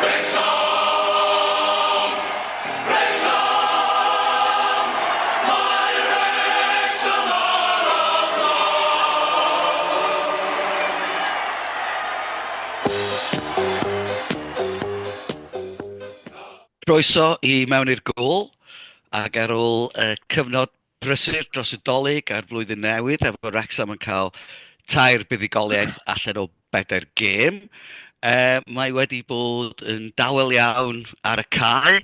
Wrecsam! Wrecsam! Mae Wrecsam ar y Croeso i mewn i'r gôl, ac ar ôl cyfnod brysur dros y Dolig a'r flwyddyn newydd, efo Wrecsam yn cael tair buddigoliaeth allan o 4 gêm. Mae wedi bod yn dawel iawn ar y cae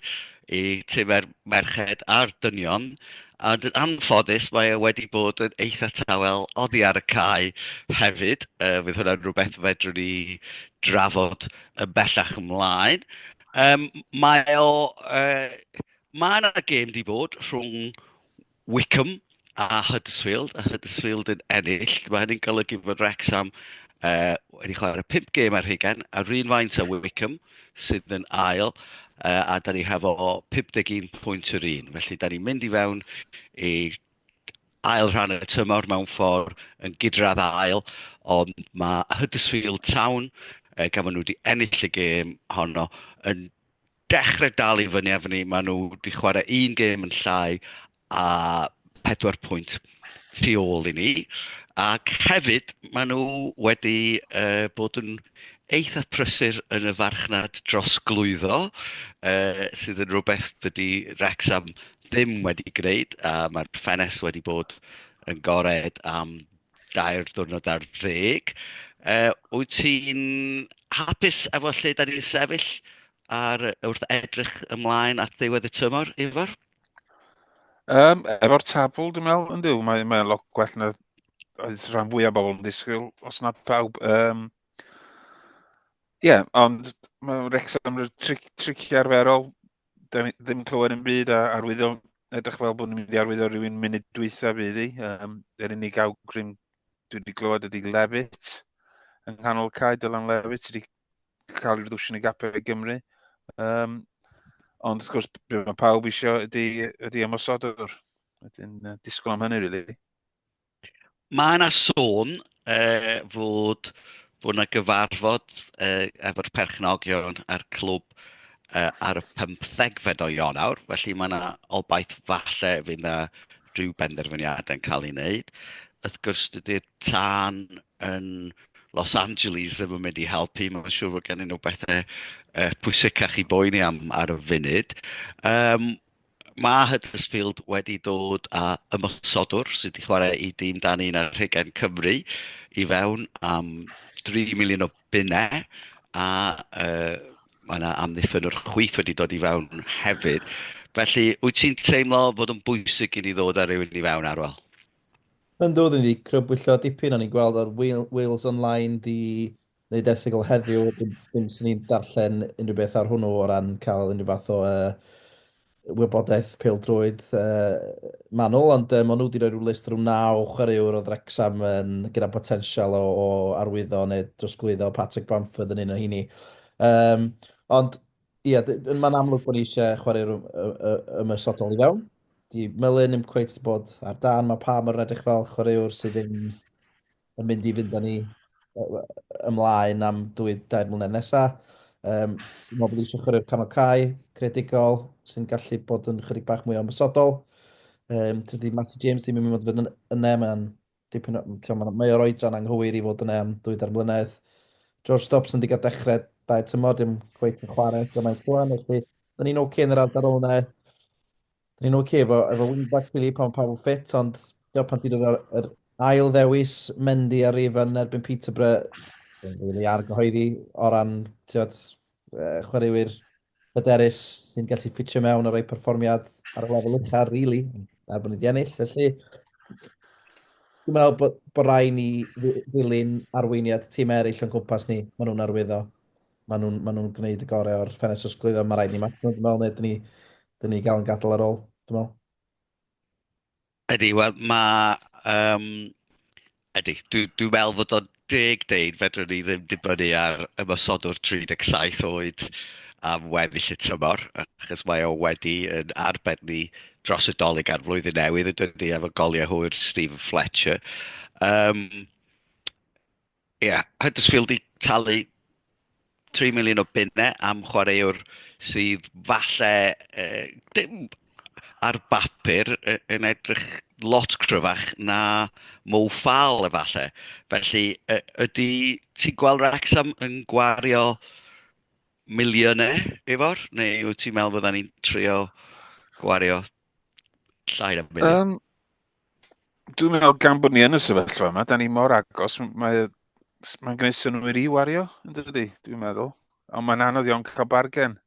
i tîmau'r merched a'r dynion, ond yn anffodus mae e wedi bod yn eitha tawel oddi ar y cae hefyd. Fydd hwnna'n rhywbeth fedrwn ni drafod yn bellach ymlaen. Mae o... mae yna gêm di bod rhwng Wycombe a Huddersfield, a Huddersfield yn ennill. Mae hynny'n golygu bod Wrecsam wedi chwarae 5 gêm ar hugain, a'r un faint a Wycombe sydd yn ail, a da ni hefo 51 pwynt yr un. Felly da ni'n mynd i fewn i ail rhan y tymor mewn ffordd yn gydradd ail, ond mae Huddersfield Town, gafon nhw wedi ennill y gêm honno, yn dechrau dal i fyny efo ni. Maen nhw wedi chwarae un gêm yn llai a 4 pwynt tu ôl i ni. Ac hefyd, maen nhw wedi bod yn eitha prysur yn y farchnad dros glwyddo, sydd yn rhywbeth dydy Wrecsam ddim wedi gwneud, a mae'r ffenest wedi bod yn gored am 2 diwrnod ar 10. Wyt ti'n hapus efo lle da ni'n sefyll wrth edrych ymlaen at ddiwedd y tymor, Ifor? Efo'r tabl, dwi'n meddwl, yn dyw, mae'n lot gwell na oedd rhan fwyaf bobl yn disgwyl, os nad pawb. Ond mae Wrecsam yn trici arferol, ddim clywed yn byd, a arwyddo, edrych fel bod ni'n mynd i arwyddo rhywun munud dwytha fydd hi. Yr unig awgrym dwi wedi clywed ydy Levit yng nghanol cae. Dylan Levit wedi cael ei ddwsin i gapau i Gymru. Ond wrth gwrs, be mae pawb eisiau ydy ymosodwr. Wedyn disgwyl am hynny, rili. Mae yna sôn fod yna gyfarfod efo'r perchnogion a'r clwb ar y 15fed o Ionawr, felly mae yna obaith falle fydd yna rhyw benderfyniadau yn cael ei wneud. Wrth gwrs, dydy'r tân yn Los Angeles ddim yn mynd i helpu. Mae'n siŵr fod gen nhw bethau pwysicach i boeni am ar y funud. Mae Huddersfield wedi dod â ymosodwr sydd wedi chwarae i dîm dan un ar Rhugain Cymru i fewn am 3 miliwn o bunnau, a mae yna amddiffyn o'r chwith wedi dod i fewn hefyd. Felly, wyt ti'n teimlo fod yn bwysig i ni ddod â rhywun i fewn Arwel? Yn dod yn ni crybwyllo dipyn, o'n i'n gweld ar Wales Online di wneud erthigol heddiw, ddim sy'n ni'n darllen unrhyw beth ar hwnnw o ran cael unrhyw fath o wybodaeth peldroed manwl, ond maen nhw wedi rhoi rhyw list rhyw 9 chwaraewr o Wrecsam gyda potensial o arwyddo neu drosglwyddo. Patrick Bamford yn un o hini. Ond, ie, mae'n amlwg bod ni eisiau chwaraewr ymysodol i fewn. Di Melyn ddim cweit bod ar dan, mae Palmer yn edrych fel chwaraewr sydd yn mynd i fynd â ni ymlaen am 2-3 mlynedd nesaf. Dwi'n meddwl bod eisiau chwaraewr canol cae, creadigol, sy'n gallu bod yn chydig bach mwy o ymysodol. Tydi Matty James ddim yn mynd fod yna, mae o'r oedran anghywir i fod yna am 2-3 mlynedd. George Dobson wedi cael dechrau 2 tymor, dim cweit yn chwarae, gymaint rwan, felly da ni'n oce yn yr ardal yna. Da ni'n oce efo wingback Philip pan pawb yn ffit, ond pan ti'n dod yr ail ddewis Mendy ar Ifan erbyn Peterborough, really argyhoeddi o ran chwaraewyr hyderus sy'n gallu ffitio mewn o rei perfformiad ar y lefel uchaf, really, er bod ni wedi ennill. Felly, dwi'n meddwl bod rai ni ddilyn arweiniad tîm eraill yn cwmpas ni. Maen nhw'n arwyddo. Maen nhw'n gwneud y gorau o'r ffenest o sglwyddo. Mae rhaid ni match, dwi'n meddwl, neu dyn ni gael yn gadael ar ôl, dwi'n meddwl. Ydy, wel, dwi'n meddwl fod o'n 10 deud fedrwn ni ddim dibynnu ar ymosodwr 37 oed am weddill y tymor, achos mae o wedi yn arbenni dros y Dolig ar flwyddyn newydd, ydy efo goliau hwyr Stephen Fletcher. Huddersfield i talu 3 miliwn o bunnau am chwaraewr sydd falle dim ar bapur yn edrych lot cryfach na Mo Fall efallai. Felly, ydy ti'n gweld Wrecsam yn gwario miliynau efo'r? Neu wyt ti'n meddwl fydda ni'n trio gwario llai na miliwn? Dwi'n meddwl gan bod ni yn y sefyllfa yma, da ni mor agos, mae'n gwneud synwyr i wario, yn dydy, dwi'n meddwl. Ond mae'n anodd iawn cael bargen.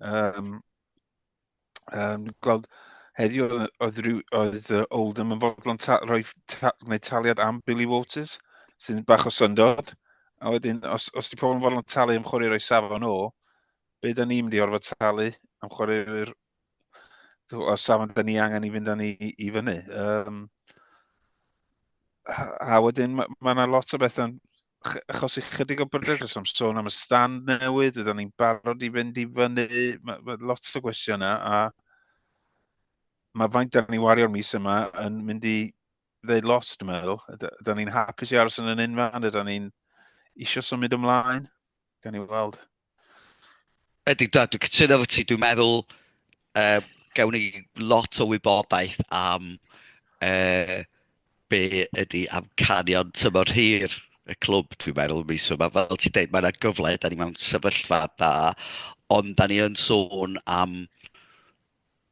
Dwi'n gweld heddiw oedd Oldham yn fodlon gwneud taliad am Billy Waters, sy'n bach o syndod. A wedyn, os di pobl yn fodlon talu am chwarae roi safon o, be da ni'n mynd i orfod talu am chwarae o safon da ni angen i fynd â ni i fyny. A wedyn, mae yna lot o bethau'n achosi chydig o bryder, am sôn am y stand newydd, ydyn ni'n barod i fynd i fyny, mae lot o gwestiwn yna, a mae faint da ni wario'r mis yma yn mynd i ddeud lot, dwi'n meddwl. Ydyn ni'n hapus i aros yn yn unfan, ydyn ni'n eisiau symud ymlaen, gan i weld. Ydy, dwi'n cytuno fo ti, dwi'n meddwl gawn ni lot o wybodaeth am be ydy amcanion tymor hir y clwb, dwi'n meddwl, mis yma. Fel ti'n dweud, mae yna gyfle, da ni mewn sefyllfa da, ond da ni yn sôn am,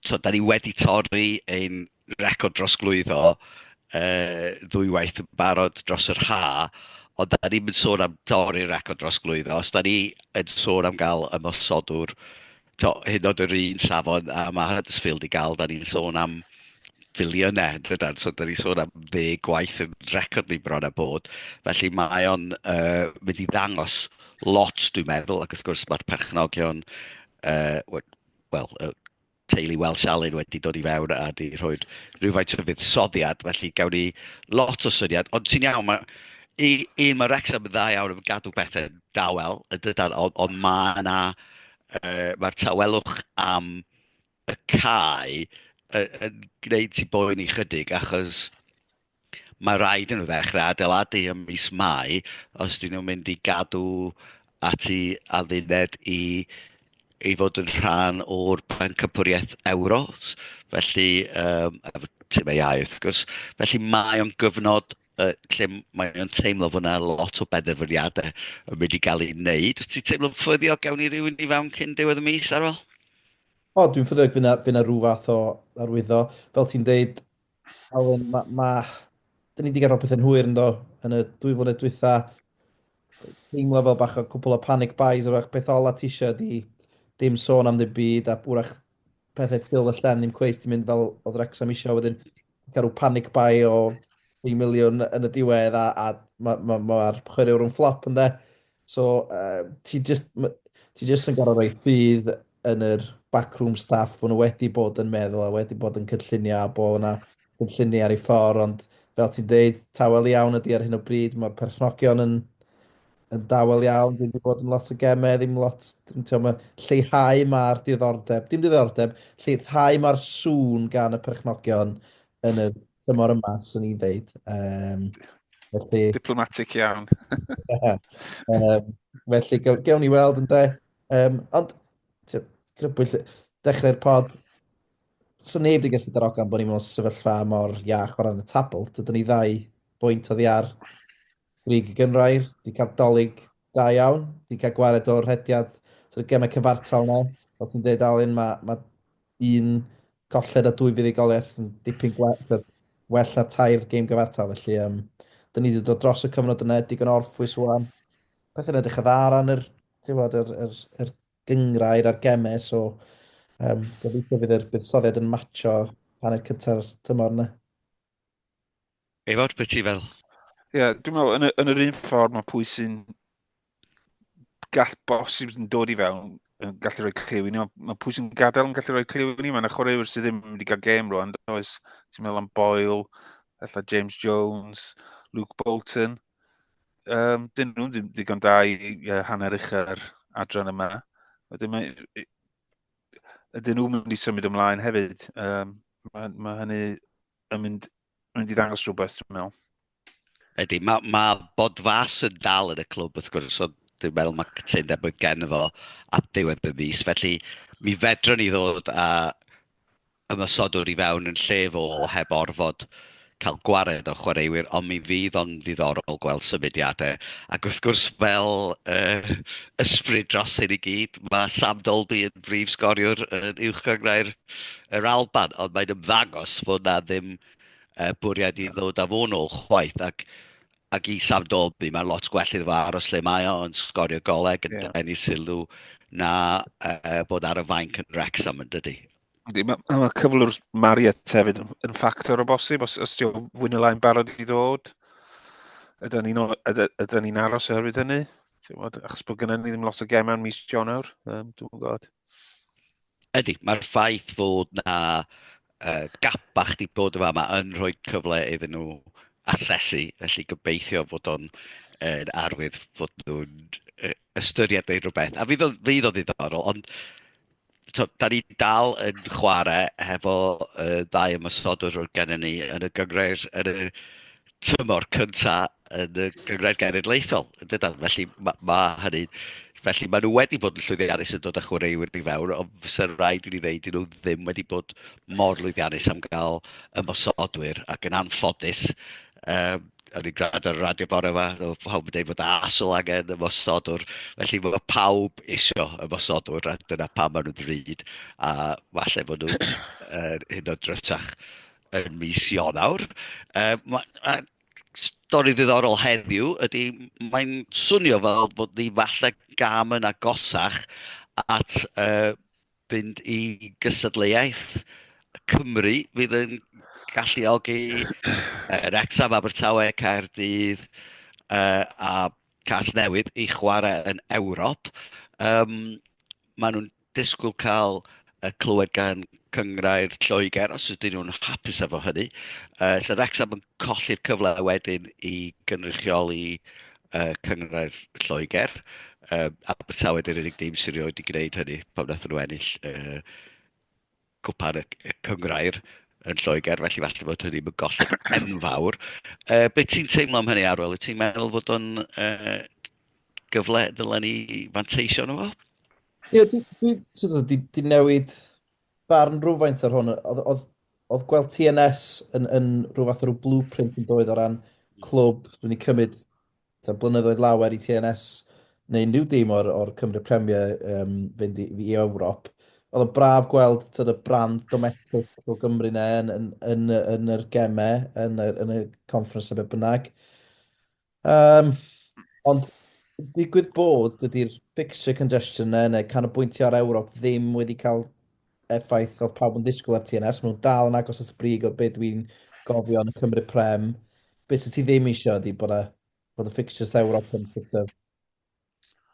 da ni wedi torri ein record drosglwyddo ddwywaith yn barod dros yr ha, ond da ni'n sôn am torri'r record drosglwyddo. Os da ni yn sôn am gael ymosodwr, hyn oed yr un safon a mae Huddersfield i gael, da ni'n sôn am filiynau, dydan, so da ni sôn am 10 gwaith yn record ni bron a bod. Felly mae o'n mynd i ddangos lot, dwi'n meddwl, ac wrth gwrs mae'r perchnogion, teulu Welsh Alun wedi dod i fewn a di rhoi rhywfaint o fuddsoddiad, felly gawn ni lot o syniad. Ond ti'n iawn, mae Wrecsam yn dda iawn yn gadw bethau dawel, dydan, ond mae'r tawelwch am y cae yn gwneud ti boen i chydig, achos mae rhaid yn nhw ddechrau adeiladu ym mis Mai os dyn nhw'n mynd i gadw ati adduned i fod yn rhan o'r pencampwriaeth Ewros. Felly, efo tîmau iau wrth gwrs. Felly mae o'n gyfnod lle mae o'n teimlo fod yna lot o benderfyniadau yn mynd i gael ei wneud. Os ti'n teimlo'n ffyddio gawn ni rywun i fewn cyn diwedd y mis ar ôl? Dwi'n ffyddig fyna rhyw fath o arwyddo. Fel ti'n deud, Alan, da ni wedi gael pethau'n hwyr yn do, yn y 2 flynedd dwytha, teimlo fel bach o cwpl o panic buys o'r beth ola ti eisiau di dim sôn am ddim byd a wrach pethau til y llen ddim cweith ti'n mynd fel oedd Wrecsam eisiau wedyn cael rhyw panic buy o 3 miliwn yn y diwedd a mae'r chwaraewr yn flop yn de. So ti just yn gorau rhoi ffydd yn yr backroom staff bod nhw wedi bod yn meddwl a wedi bod yn cynllunio a bod yna cynllunio ar ei ffordd ond fel ti'n deud tawel iawn ydy ar hyn o bryd mae'r perchnogion yn dawel iawn, ddim wedi bod yn lot o gemau, ddim lot, mae lleihau mae'r diddordeb, dim diddordeb, lleihau mae'r sŵn gan y perchnogion yn y dymor yma, swn i'n deud. Felly, Diplomatic iawn. felly gewn ni weld yn de. Ond, grybwyll, dechrau'r pod, sy'n neb wedi gallu darogan bod ni mewn sefyllfa mor iach o ran y tabl. Dydyn ni 2 bwynt oddi ar Grig y gynrair, di cael dolyg da iawn, di cael gwared o'r hediad, so gemau cyfartal na. Fel ti'n dweud, Alun, mae un colled a 2 fuddugoliaeth yn dipyn well na 3 gêm gyfartal, felly da ni wedi dod dros y cyfnod yna, digon orffwys wan. Pethau'n edrych yn dda ar yr gyngrair a'r gemau, so gobeithio fydd yr buddsoddiad yn matcho hanner cyntaf tymor yna. Efo'r beth ti fel? Ie, dwi'n meddwl, yn yr un ffordd mae pwy sy'n bosib yn dod i fewn yn gallu rhoi cliw i ni. Mae pwy sy'n gadael yn gallu rhoi cliw i ni. Mae yna chwaraewr sydd ddim wedi cael gêm rwan. Oes, ti'n meddwl am Boyle, ella James Jones, Luke Bolton. Dyn nhw'n digon da i hanner uchel adran yma. Ydyn nhw'n mynd i symud ymlaen hefyd. Mae hynny yn mynd i ddangos rhywbeth, dwi'n meddwl. Ydy, mae bod fas yn dal yn y clwb, wrth gwrs, ond dwi'n meddwl mae cytundeb oedd gen fo at ddiwedd y mis. Felly mi fedrwn ni ddod a ymysodwr i fewn yn lle fo heb orfod cael gwared o chwaraewyr, ond mi fydd o'n ddiddorol gweld symudiadau. Ac wrth gwrs fel ysbryd dros hyn i gyd, mae Sam Dolby yn brif sgoriwr yn uwch gyngrau'r yr Alban, ond mae'n ymddangos fod na ddim bwriad i ddod â fo nôl chwaith. Ac i Sam Dolby, mae'n lot gwell iddo fo aros lle mae o, yn sgorio goleg, yn Ie. denu sylw, na bod ar y fainc yn Wrecsam yn dydy. Mae cyflwr Mariet hefyd yn ffactor o bosib, os diolch fwy neu lai'n barod i ddod. Ydyn ni'n aros erbyn hynny? Achos bod gennym ni ddim lot o gemau'n mis Ionawr, dwi'n gwybod. Ydy, mae'r ffaith fod na gap bach di bod yma yn rhoi cyfle iddyn nhw asesu, felly gobeithio fod o'n arwydd fod nhw'n ystyried neu rhywbeth. A fydd o ddiddorol, ond da ni dal yn chwarae hefo ddau ymysodwr o'r gennym ni yn y gyngreir, yn y tymor cynta yn y gyngreir genedlaethol. Felly hynny, felly maen nhw wedi bod yn llwyddiannus yn dod â chwaraewyr i fewn, ond fysa'n rhaid i ni ddeud, nhw ddim wedi bod mor lwyddiannus am gael ymosodwyr, ac yn anffodus, o'n i'n gwrando ar y radio bore yma, pawb yn dweud fod asol angen ymosodwr, felly mae pawb isio ymosodwr, a dyna pam maen nhw'n ddrud, a falle fod nhw'n hyn o drytach yn mis Ionawr. Stori ddiddorol heddiw ydy, mae'n swnio fel bod ni falle gam yn agosach at fynd i gystadleuaeth Cymru fydd yn galluogi Wrecsam, Abertawe, Caerdydd a Casnewydd i chwarae yn Ewrop. Maen nhw'n disgwyl cael clywed gan cyngrau'r Lloegr, os ydyn nhw'n hapus efo hynny. So Wrecsam yn colli'r cyfle wedyn i gynrychioli cyngrau'r Lloegr. Abertawe ydy'r unig dîm sy'n rioed i gwneud hynny, pan wnaethon nhw ennill Cwpan y cyngrau'r yn Lloegr, felly falle bod hynny yn golled enfawr. Be ti'n teimlo am hynny, Arwel? Wyt ti'n meddwl fod o'n gyfle dylen ni fanteisio nhw fo? Ie, di newid barn rhywfaint ar hwn. Oedd gweld TNS yn rhyw fath o ryw blueprint yn dod o ran clwb. Dwi'n ei cymryd blynyddoedd lawer i TNS neu unrhyw dîm o'r Cymru Premier fynd i Ewrop. Oedd yn braf gweld y brand domestic o Gymru na yn yr gemau, yn y conference a beth bynnag. Ond digwydd bod dydy'r fixture congestion neu canolbwyntio ar Ewrop ddim wedi cael effaith oedd pawb yn disgwyl ar TNS. Maen nhw'n dal yn agos at y brig o beth dwi'n gofio yn y Cymru Prem. Beth sydd ti ddim eisiau ydy bod y fixtures Ewrop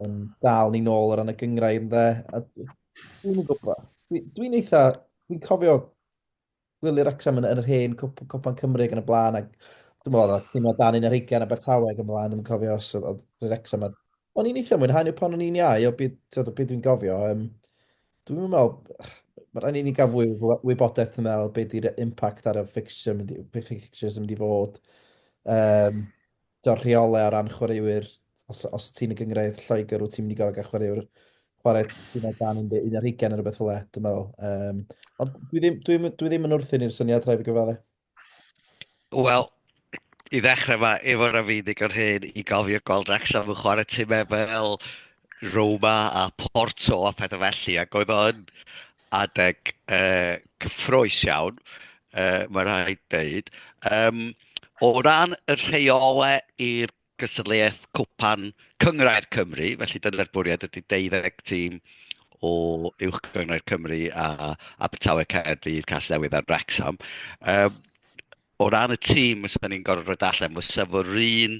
yn dal ni nôl o ran y gyngrau ynddo. Dwi'n gwybod. Dwi'n cofio gwylio'r Wrecsam yn yr hen Cwpan Cymru yn y blaen. Dwi'n meddwl, dim o dan un ar 20 Abertawe yn y blaen, dwi'n cofio os oedd Wrecsam. O'n i'n eitha mwynhau nhw pan o'n i'n iau, o beth dwi'n gofio. Dwi'n meddwl, mae'n rhaid i ni gael fwy wybodaeth yn meddwl beth yw'r impact ar y fixtures yn mynd i fod. Do'r rheolau o ran chwaraewyr, os ti'n y gyngraedd Lloegr, wyt ti'n mynd i gorau gael chwaraewyr chwarae ti'n o dan 20 ar y beth ola, dwi'n meddwl. Ond dwi ddim yn wrthyn i'r syniad rhaid i gyfadde. Wel, i ddechrau yma, efo'r a fi ddigon hyn i gofio gweld Wrecsam yn chwarae tîmau fel Roma a Porto a pethau felly, ac oedd o'n adeg cyffroes iawn, mae rhaid dweud. O ran y rheolau i'r gystadleuaeth Cwpan Cyngrau'r Cymru, felly dyna'r bwriad ydy 12 tîm o uwch Cyngrau'r Cymru a Abertawe, Caerdydd, Casnewydd a Wrecsam. O ran y tîm, os ni'n gorfod rhoi allan, mae sef o'r un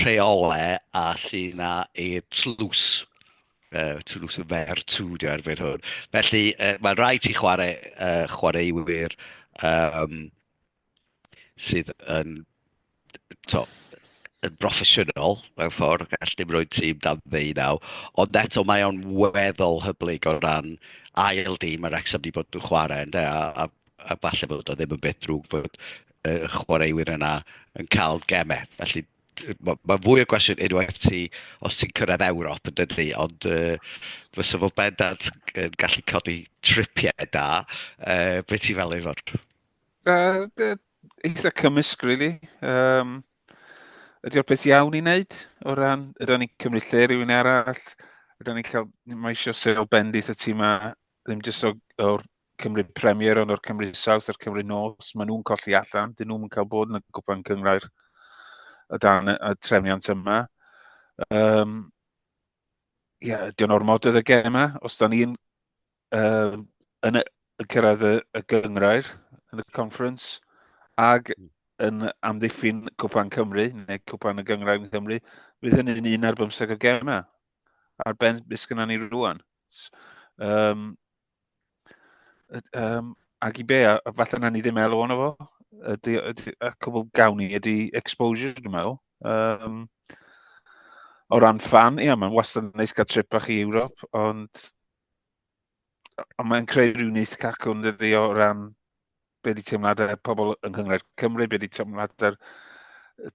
rheolau a sy'n na i'r tlws. Tlws y fer tŵdio erbyn hwn. Felly, mae'n rhaid i chwaraewyr sydd yn broffesiynol, mewn ffordd, gall dim roi'n tîm dan 19, ond eto mae o'n weddol hyblyg o ran ail dîm ar Wrecsam wedi bod yn chwarae, ynde, a falle bod o ddim yn beth drwg fod chwaraewyr yna yn cael gemau. Felly ma fwy o gwestiwn unwaith os ti'n cyrraedd Ewrop yn dydy, ond fysa fo bendant yn gallu codi tripiau da. Be ti fel ei fod? Eitha cymysg, really. Ydy o'r beth iawn i wneud o ran, ydyn ni'n cymryd lle rhywun arall, ydyn ni'n cael, mae eisiau seil bendith y tîm yma, ddim jyst o'r Cymru Premier, ond o'r Cymru South a'r Cymru North. Maen nhw'n colli allan, dyn nhw'n cael bod yn y Cwpan Cyngrair o dan y trefniant yma. Ydy o'n ormodydd y gem yma, os da ni'n yn cyrraedd y Gyngrair yn y conference, ag yn amddiffyn Cwpan Cymru, neu Cwpan y Gyngrair yn Cymru, fydd hynny'n 1/50 o gemau ar ben beth gynna ni rwan. Ag i be, a falle na ni ddim elw ono fo, y cwbl gawn ni ydy exposure, dwi'n meddwl. O ran fan, mae'n wastad yn neis gael trip bach i Ewrop, ond mae'n creu rhyw neith cacwn dydy o ran be di teimladau pobl yng Nghymru Cymru, be di teimladau'r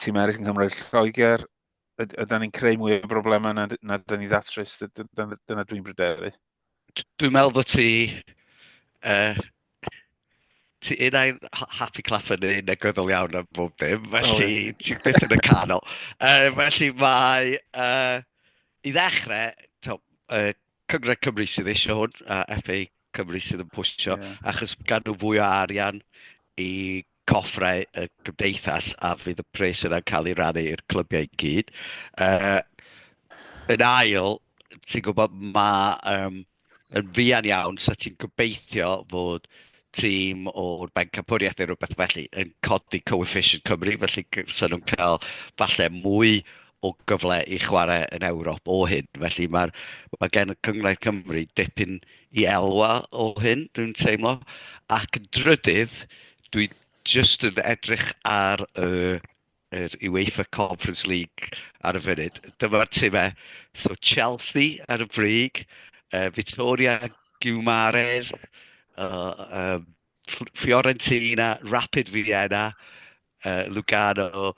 tîm eraill yng Nghymru Lloegr. Ydy ni'n creu mwy o broblemau na dyn ni ddatrys, dyna dwi'n bryderu. Dwi'n meddwl bod ti un ai'n happy clapper neu negyddol iawn am bob dim, felly ti byth yn y canol. Felly mae, i ddechrau, Cyngred Cymru sydd eisiau hwn, a FA Cymru sydd yn pwysio, achos gan nhw fwy o arian i coffrau y gymdeithas, a fydd y pres yna'n cael ei rannu i'r clybiau i gyd. Yn ail, ti'n gwybod, mae yn fuan iawn, so ti'n gobeithio fod tîm o'r bencampwriaeth neu rhywbeth felly yn codi coefficient Cymru, felly sy'n nhw'n cael falle mwy o gyfle i chwarae yn Ewrop o hyn. Felly mae gen y Cyngred Cymru dipyn i elwa o hyn, dwi'n teimlo. Ac yn drydydd, dwi just yn edrych ar yr UEFA Conference League ar y funud. Dyma'r tîmau, so Chelsea ar y brig, Victoria Guimares, Fiorentina, Rapid Vienna, Lugano,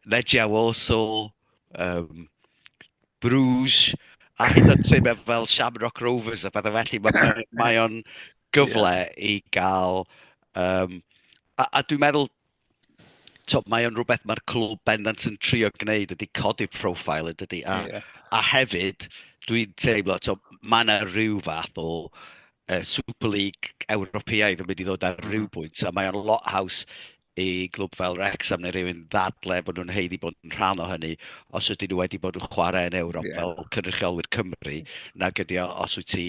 Legia Warsaw, Bruges, a hyn o'n tîmau fel Shamrock Rovers a bethau felly. Mae o'n gyfle i gael... a dwi'n meddwl, mae o'n rhywbeth mae'r clwb bendant yn trio gwneud ydy codi profile ydy. A hefyd, dwi'n teimlo, mae yna rhyw fath o Super League Ewropeaidd yn mynd i ddod ar rhyw bwynt, a mae o'n lot haws i glwb fel Wrecsam neu rhywun ddadle bod nhw'n heiddi bod yn rhan o hynny, os ydyn nhw wedi bod yn chwarae yn Ewrop fel cynrychiolwyr Cymru, nag ydy os wyt ti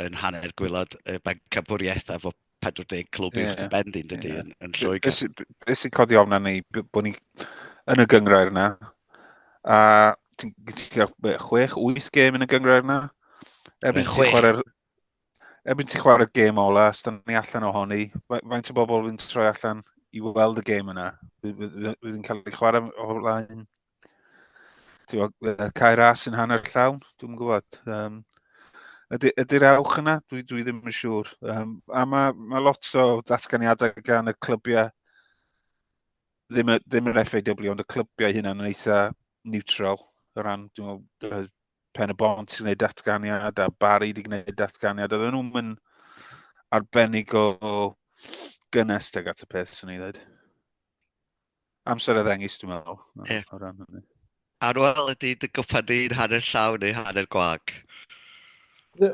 yn hanner gwylod y bencampwriaeth efo 40 clwb uwch yn bendyn dydy yn Lloegr. Beth sy'n codi ofn ni bod ni yn y gyngrair yna, a ti'n cael 6-8 gêm yn y gyngrair yna, erbyn ti'n chwarae'r gêm ola, os da ni allan ohoni, faint o bobl fi'n troi allan i weld y gêm yna, fydd yn cael ei chwarae o blaen cael ras yn hanner llawn, dwi'n gwybod. Ydy'r awch yna? Dwi ddim yn siŵr. A mae lot o ddatganiadau gan y clybiau, ddim yr FAW, ond y clybiau hynna yn eitha neutral. O ran, dwi'n meddwl, Pennod sy'n gwneud datganiad, a Barry wedi gwneud datganiad. Oedden nhw'n mynd arbennig o gynnes ag at y peth, sy'n ei ddweud. Amser y ddengis, dwi'n meddwl. O ran hynny. Arwel ydy dy gwpan ni'n hanner llawn neu hanner gwag?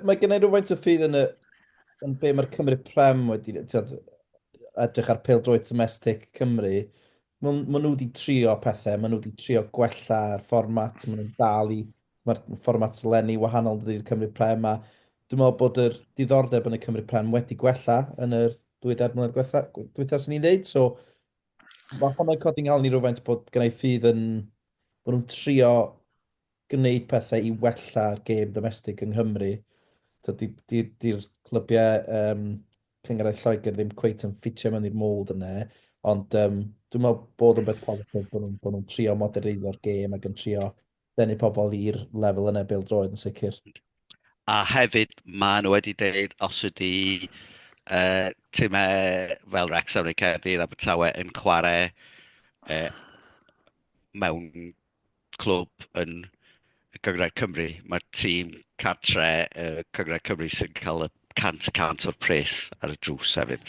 Mae gen i rhywfaint o ffydd yn be mae'r Cymru Prem wedi edrych ar peldroed domestic Cymru. Mae nhw wedi trio pethau, mae nhw wedi trio gwella'r fformat, mae nhw'n dal i, mae'r fformat lenni wahanol dydy'r Cymru Prem, a dwi'n meddwl bod yr diddordeb yn y Cymru Prem wedi gwella yn yr 2 mlynedd diwethaf sy'n ni'n neud. So, mae hwnna'n codi'n nghalon ni rhywfaint bod gen i ffydd bod nhw'n trio gwneud pethau i wella'r gêm domestic yng Nghymru. Di'r clybiau Cyngrair Lloegr ddim cweit yn ffitio mewn i'r mold yna, ond dwi'n meddwl bod yn beth positif bod nhw'n trio modereiddio'r gêm ac yn trio denu pobl i'r lefel yna bêl-droed yn sicr. A hefyd, mae nhw wedi dweud os ydy tîmau fel Wrecsam neu Caerdydd a Abertawe yn chwarae mewn clwb yn y Gyngred Cymru. Mae'r tîm cartre Cyngred Cymru sy'n cael y cant o'r pres ar y drws hefyd.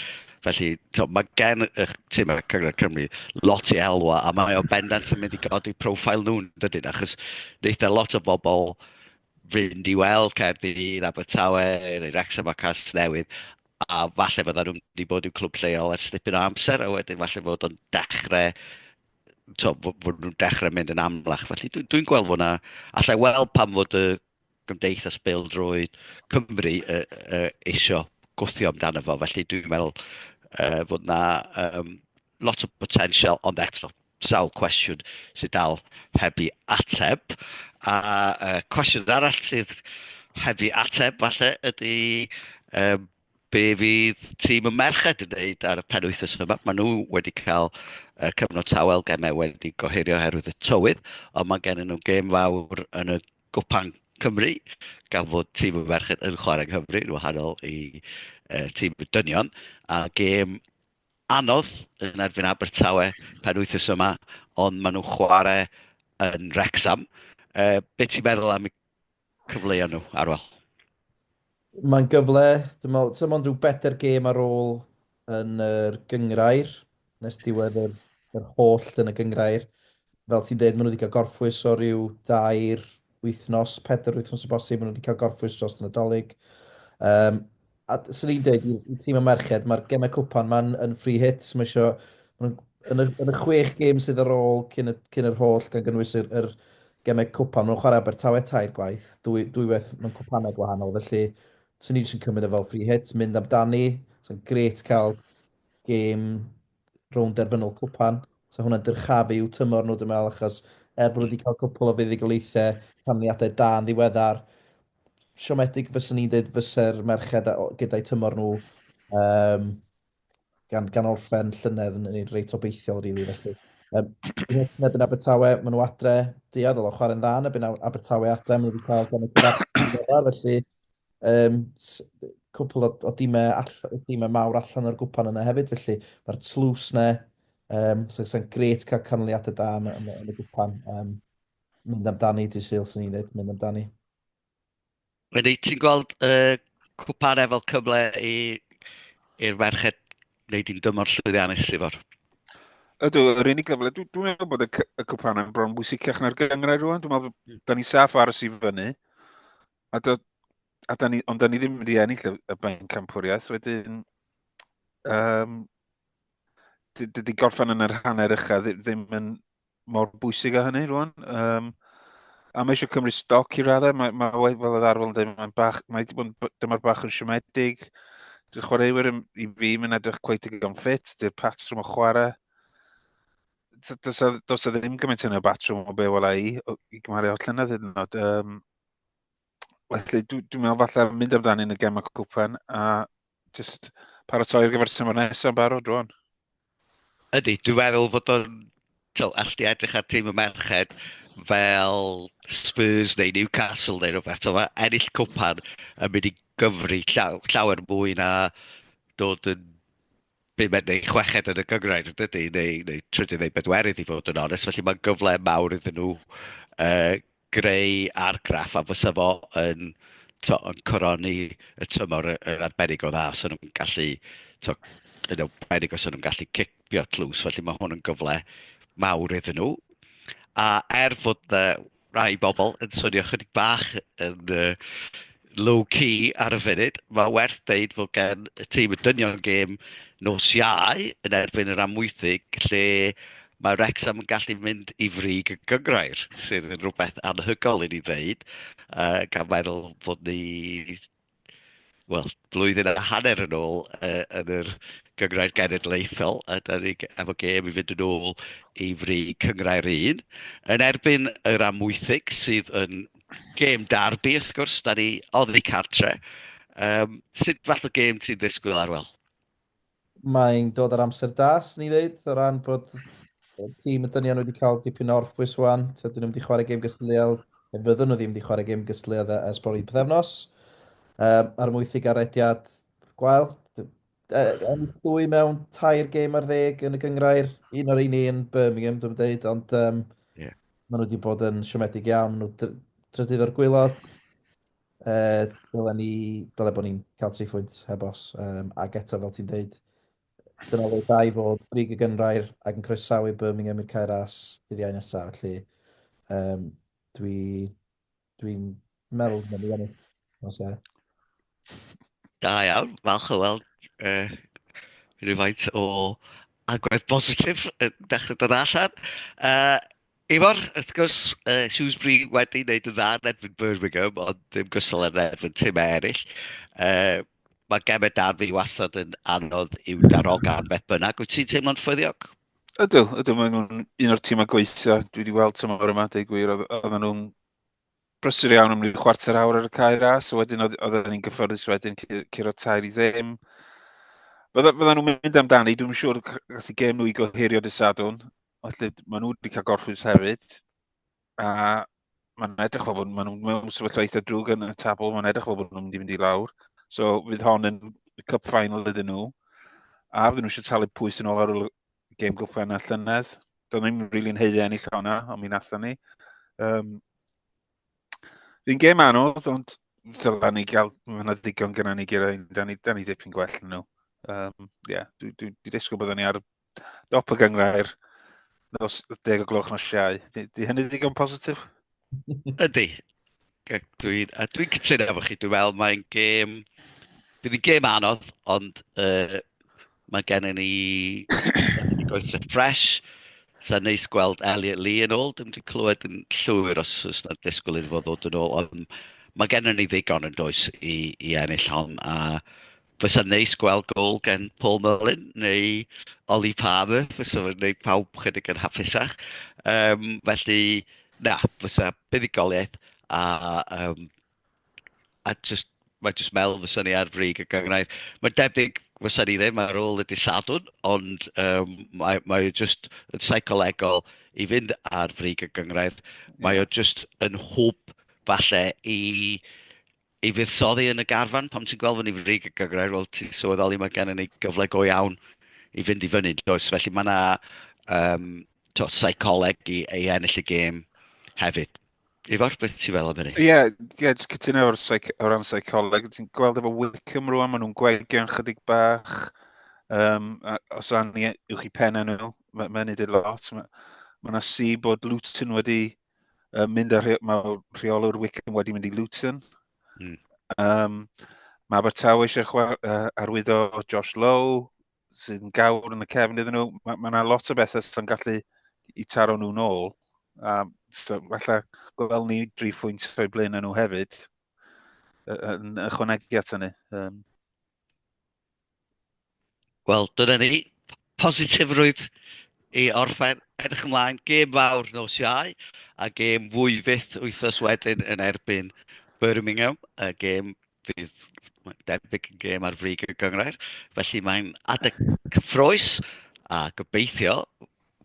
Felly, mae gen y tîm y Cyngred Cymru lot i elwa, a mae o bendant yn mynd i godi profil nhw'n dydyn, achos wneud lot o bobl fynd i weld Caerdydd, Abertawe, neu Wrecsam a Casnewydd, a falle fydda nhw'n wedi bod i'w clwb lleol ers dipyn o amser, a wedyn falle fod o'n dechrau, fod nhw'n dechrau mynd yn amlach. Felly dwi'n gweld fod yna, allai weld pam fod y gymdeithas peldroed Cymru eisiau gwthio amdano fo. Felly dwi'n meddwl fod yna lot o potensial, ond eto, sawl cwestiwn sydd dal heb i ateb. A cwestiwn arall sydd heb i ateb falle ydy be fydd tîm y merched yn neud ar y penwythnos yma. Maen nhw wedi cael cyfnod tawel gemau wedi gohirio oherwydd y tywydd, ond mae gen nhw gêm fawr yn y Cwpan Cymru, gan fod tîm y merched yn chwarae yng Nghymru, yn wahanol i tîm y dynion, a gêm anodd yn erbyn Abertawe penwythnos yma, ond maen nhw'n chwarae yn Wrecsam. Be ti'n meddwl am y cyfleoedd nhw, Arwel? Mae'n gyfle, dwi'n meddwl, dim ond rhyw bedair gêm ar ôl yn yr gyngrair, nes diwedd yr holl yn y gyngrair. Fel ti'n dweud, maen nhw wedi cael gorffwys o ryw 4 wythnos o bosib, maen nhw wedi cael gorffwys dros y Nadolig. A sy'n ni'n dweud, i'r tîm y merched, mae'r gemau cwpan ma'n yn free hits. Mae isio, yn y 6 gêm sydd ar ôl cyn yr holl, gan gynnwys yr gemau cwpan, maen nhw'n chwarae Abertawe 2 gwaith, dwywaith mewn cwpanau gwahanol, felly sy'n ni jyst yn cymryd e fel free hits, mynd amdani, sy'n gret cael gêm rownd derfynol cwpan, so hwnna'n dyrchafu i'w tymor nhw, dwi'n meddwl, achos bod nhw wedi cael cwpl o fuddugoliaethau, canlyniadau da yn ddiweddar, siomedig fyswn ni'n dweud fysa'r merched gyda'i tymor nhw gan orffen llynedd yn reit obeithiol, rili. Felly, neb yn Abertawe, maen nhw adre diad, o chwarae'n dda, neb yn Abertawe adre, maen nhw wedi cael gan y cyfarfod, felly cwpl o dimau mawr allan o'r gwpan yna hefyd, felly mae'r tlws yna, sy'n gret cael canlyniadau da yn y gwpan. Mynd amdani, di syl sy'n ni'n dweud, mynd amdani. Wedi, ti'n gweld cwpanau fel cyfle i'r merched wneud i'n dymor llwyddiannus i fo'r? Ydw, yr unig gyfle, dwi'n meddwl bod y cwpan yn bron bwysicach na'r gyngrau rwan. Dwi'n meddwl bod da ni saff aros i fyny. Ond da ni ddim wedi ennill y bain campwriaeth. Wedyn, dydy gorffen yn yr hanner ucha ddim yn mor bwysig â hynny rwan. A mae eisiau cymryd stoc i raddau. Mae fel y ddarfol yn dweud, mae wedi bod yn dymor bach yn siomedig. Dy'r chwaraewyr i fi yn edrych cweith digon ffit. Dy'r patrwm o chwarae. Does e ddim gymaint yn y batrwm o be wela i gymaru o llynedd hyd yn oed. Felly dwi'n meddwl falle mynd amdani yn y gem o cwpan a just paratoi ar gyfer tymor nesaf barod rwan. Ydy, dwi'n meddwl fod o'n allu edrych ar tîm y merched fel Spurs neu Newcastle neu rhywbeth. Mae ennill cwpan yn mynd i gyfri llawer mwy na dod yn 5 neu 6 yn y gyngrair, ydy, neu 3 neu 4 i fod yn onest. Felly mae'n gyfle mawr iddyn nhw greu argraff, a fysa fo yn coroni y tymor yn arbennig o dda, so nhw'n gallu, yn arbennig os nhw'n gallu cipio tlws, felly mae hwn yn gyfle mawr iddyn nhw. A fod rai bobl yn swnio chydig bach yn low-key ar y funud, mae werth deud fod gen y tîm y dynion gêm nos Iau yn erbyn yr Amwythig, lle mae Wrecsam yn gallu mynd i frig y gyngrair, sydd yn rhywbeth anhygol i ni ddeud, gan meddwl fod ni, blwyddyn a hanner yn ôl yn yr gyngrair genedlaethol, a da ni efo gêm i fynd yn ôl i frig cyngrair 1, yn erbyn yr Amwythig, sydd yn gêm darbi, wrth gwrs, da ni oddi cartre. Sut fath o gêm ti'n ddisgwyl Arwel? Mae'n dod ar amser das, ni ddeud, o ran bod y tîm y dynion wedi cael dipyn o orffwys wan. Dyn nhw wedi chwarae gêm gysylltiol, neu fyddwn nhw ddim wedi chwarae gêm gysylltiol ers bron i pythefnos. Ar Amwythig arediad gwael. Ennill 2 mewn 3 gêm ar 10 yn y gyngrair. Un o'r un yn Birmingham, dwi'n dweud, ond Maen nhw wedi bod yn siomedig iawn. Maen nhw trydydd o'r gwylod. Dyle bod ni'n cael 3 phwynt hebos. Ac eto, fel ti'n deud, dyna le da i fod brig y gynrair ac yn croesawu Birmingham i'r cael ras dydd Iau nesaf. Felly, um, dwi, dwi'n meddwl na ni ennill. Os e. Da iawn, falch o weld rhywfaint o agwedd positif yn dechrau dod allan. Uh, Ifor, wrth gwrs, Shrewsbury wedi wneud yn dda yn erbyn Birmingham, ond ddim gystal yn erbyn tîm eraill. Mae gemau dan fi wastad yn anodd i'w darogan beth bynnag. Wyt ti'n teimlo'n ffyddiog? Ydw, maen nhw'n un o'r tîmau gweithio. Dwi wedi weld tymor yma, dweud gwir, oedden nhw'n brysur iawn am ryw chwarter awr ar y cae ras, so wedyn oedden ni'n gyffyrddus wedyn curo tair i ddim. Fydden nhw'n mynd amdani, dwi'n siŵr gallu gêm nhw i gohirio dy Sadwrn. Felly, maen nhw wedi cael gorffwys hefyd. A maen edrych fel bod maen nhw'n mewn sefyllfa eitha drwg yn y tabl, maen edrych fel bod nhw'n mynd i fynd i lawr. So, fydd hon yn y cup final iddyn nhw. A fydden nhw eisiau talu pwys yn ôl ar ôl gêm Cwpan a llynedd. Doedd ni'n rili'n heiddi ennill hwnna, ond mi nathon ni. Fi'n gêm anodd, ond ddyla ni gael, mae'n ddigon gyda ni gyda, da ni ddipyn gwell yn nhw. Dwi disgwyl byddwn ni ar dop y gyngrair nos 10 o gloch nos Iau. Di hynny ddigon positif? Ydy. Dwi'n cytuno efo chi. Dwi'n meddwl mae'n gêm... Bydd hi'n gêm anodd, ond mae gennym ni goesau ffres. Sa'n neis gweld Elliot Lee yn ôl. Dwi'n wedi clywed yn llwyr os oes na disgwyl iddo fo ddod yn ôl. Ond mae gennym ni ddigon yn does i ennill hon. A fysa'n neis gweld gol gen Paul Mullin neu Ollie Palmer. Fysa fo'n neud pawb chydig yn hapusach. Felly, na, fysa buddigoliaeth. A mae'n just meddwl fysa ni ar frig y gyngrair. Mae'n debyg fysa ni ddim ar ôl y disadwn, ond mae o just yn seicolegol i fynd ar frig y gyngrair. Mae o just yn hwb falle i fuddsoddi yn y garfan. Pam ti'n gweld fyny frig y gyngrair, wel ti'n sylweddoli mae gennym ni gyfle go iawn i fynd i fyny, does? Felly mae yna seicoleg i ennill y gêm hefyd. Ifor, beth ti'n fel am hynny? Just cytuno o ran seicoleg. Ti'n gweld efo Wickham rwan, maen nhw'n gwegio'n chydig bach. Os a'n ni uwch i Pennod nhw, mae'n neud lot. Mae yna si bod Luton wedi mynd ar mae rheolwr Wickham wedi mynd i Luton. Mae Abertawe eisiau arwyddo Josh Lowe, sydd yn gawr yn y cefn iddyn nhw. Mae yna lot o bethau sy'n gallu i taro nhw nôl. So, falle gweld ni 3 phwynt o'i blaen nhw hefyd yn ychwanegu at hynny. Wel, dyna ni. Positifrwydd i orffen. Edrych ymlaen, gêm fawr nos Iau, a gêm fwy fyth wythnos wedyn yn erbyn Birmingham. A gêm fydd debyg yn gêm ar frig y gyngrair. Felly mae'n adeg cyffroes, a gobeithio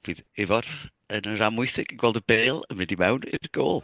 fydd Ifor yn yr Amwythig yn gweld y bêl yn mynd i mewn i'r gôl.